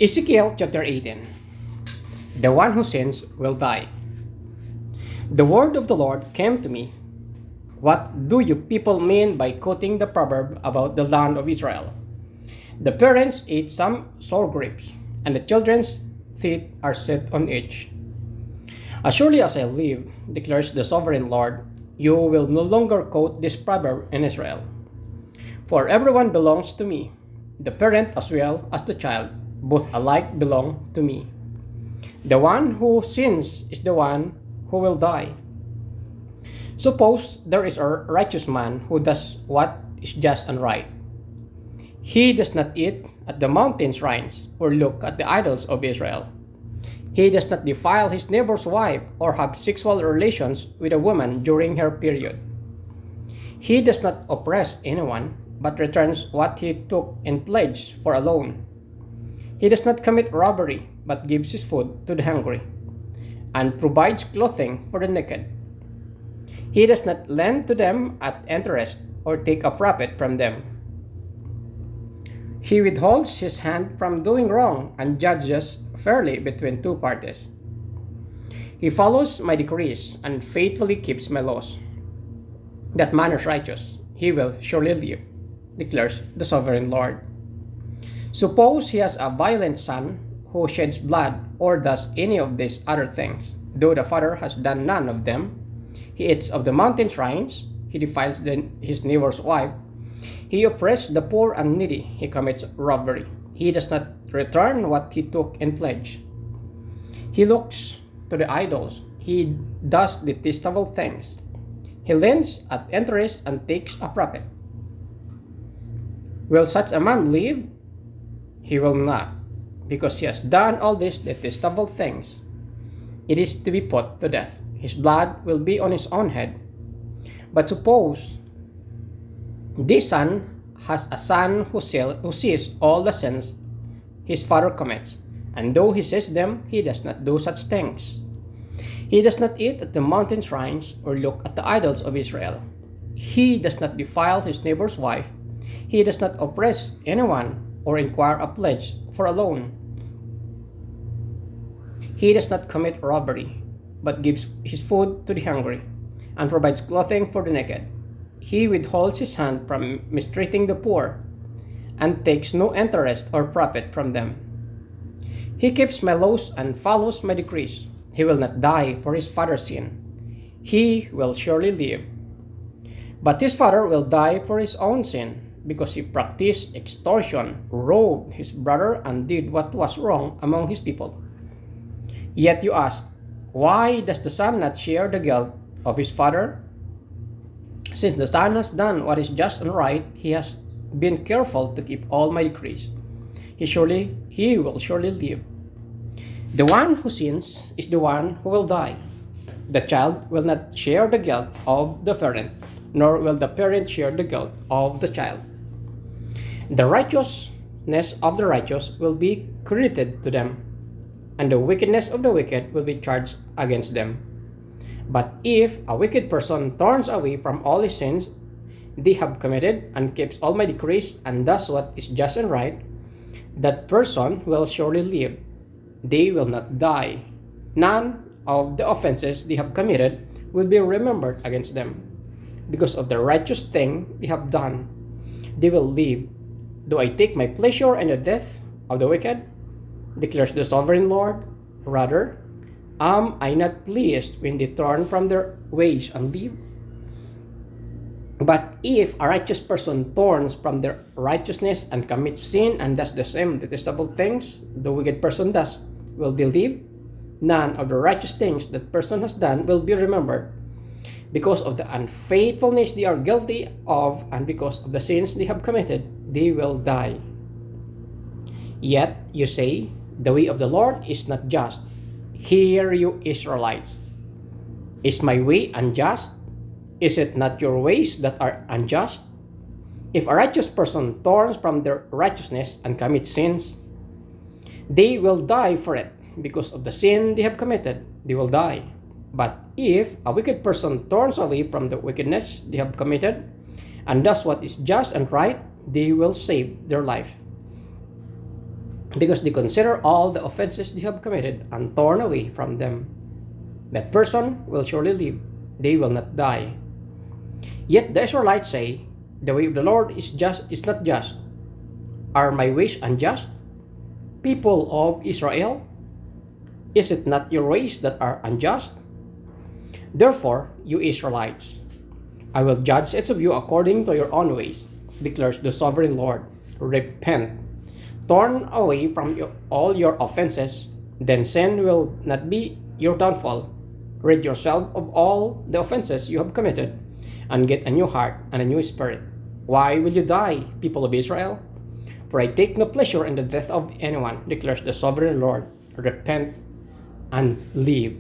Ezekiel chapter 18. The one who sins will die. The word of the Lord came to me. What do you people mean by quoting the proverb about the land of Israel? The parents eat some sour grapes, and the children's teeth are set on edge. As surely as I live, declares the sovereign Lord, you will no longer quote this proverb in Israel. For everyone belongs to me, the parent as well as the child, both alike belong to me. The one who sins is the one who will die. Suppose there is a righteous man who does what is just and right. He does not eat at the mountain shrines or look at the idols of Israel. He does not defile his neighbor's wife or have sexual relations with a woman during her period. He does not oppress anyone, but returns what he took in pledge for a loan. He does not commit robbery, but gives his food to the hungry, and provides clothing for the naked. He does not lend to them at interest or take a profit from them. He withholds his hand from doing wrong and judges fairly between two parties. He follows my decrees and faithfully keeps my laws. That man is righteous, he will surely live, declares the sovereign Lord. Suppose he has a violent son who sheds blood or does any of these other things, though the father has done none of them. He eats of the mountain shrines, he defiles his neighbor's wife, he oppresses the poor and needy, he commits robbery, he does not return what he took in pledge. He looks to the idols, he does detestable things, he lends at interest and takes a profit. Will such a man live? He will not, because he has done all these detestable things. It is to be put to death. His blood will be on his own head. But suppose this son has a son who sees all the sins his father commits, and though he sees them, he does not do such things. He does not eat at the mountain shrines or look at the idols of Israel. He does not defile his neighbor's wife. He does not oppress anyone or inquire a pledge for a loan. He does not commit robbery, but gives his food to the hungry, and provides clothing for the naked. He withholds his hand from mistreating the poor, and takes no interest or profit from them. He keeps my laws and follows my decrees. He will not die for his father's sin. He will surely live. But his father will die for his own sin, because he practiced extortion, robbed his brother, and did what was wrong among his people. Yet you ask, why does the son not share the guilt of his father? Since the son has done what is just and right, he has been careful to keep all my decrees. He will surely live. The one who sins is the one who will die. The child will not share the guilt of the parent, nor will the parent share the guilt of the child. The righteousness of the righteous will be credited to them, and the wickedness of the wicked will be charged against them. But if a wicked person turns away from all his sins they have committed and keeps all my decrees and does what is just and right, that person will surely live. They will not die. None of the offenses they have committed will be remembered against them. Because of the righteous thing they have done, they will live. Do I take my pleasure in the death of the wicked? Declares the sovereign Lord. Rather, am I not pleased when they turn from their ways and live? But if a righteous person turns from their righteousness and commits sin and does the same detestable things the wicked person does, will they live? None of the righteous things that person has done will be remembered. Because of the unfaithfulness they are guilty of, and because of the sins they have committed, they will die. Yet you say, the way of the Lord is not just. Hear you Israelites. Is my way unjust? Is it not your ways that are unjust? If a righteous person turns from their righteousness and commits sins, they will die for it. Because of the sin they have committed, they will die. But if a wicked person turns away from the wickedness they have committed and does what is just and right, they will save their life. because they consider all the offenses they have committed and torn away from them. That person will surely live, they will not die. Yet the Israelites say, the way of the Lord is not just. Are my ways unjust? People of Israel, is it not your ways that are unjust? Therefore, you Israelites, I will judge each of you according to your own ways, declares the sovereign Lord. Repent, turn away from all your offenses, then sin will not be your downfall. Rid yourself of all the offenses you have committed, and get a new heart and a new spirit. Why will you die, people of Israel? For I take no pleasure in the death of anyone, declares the sovereign Lord. Repent and live.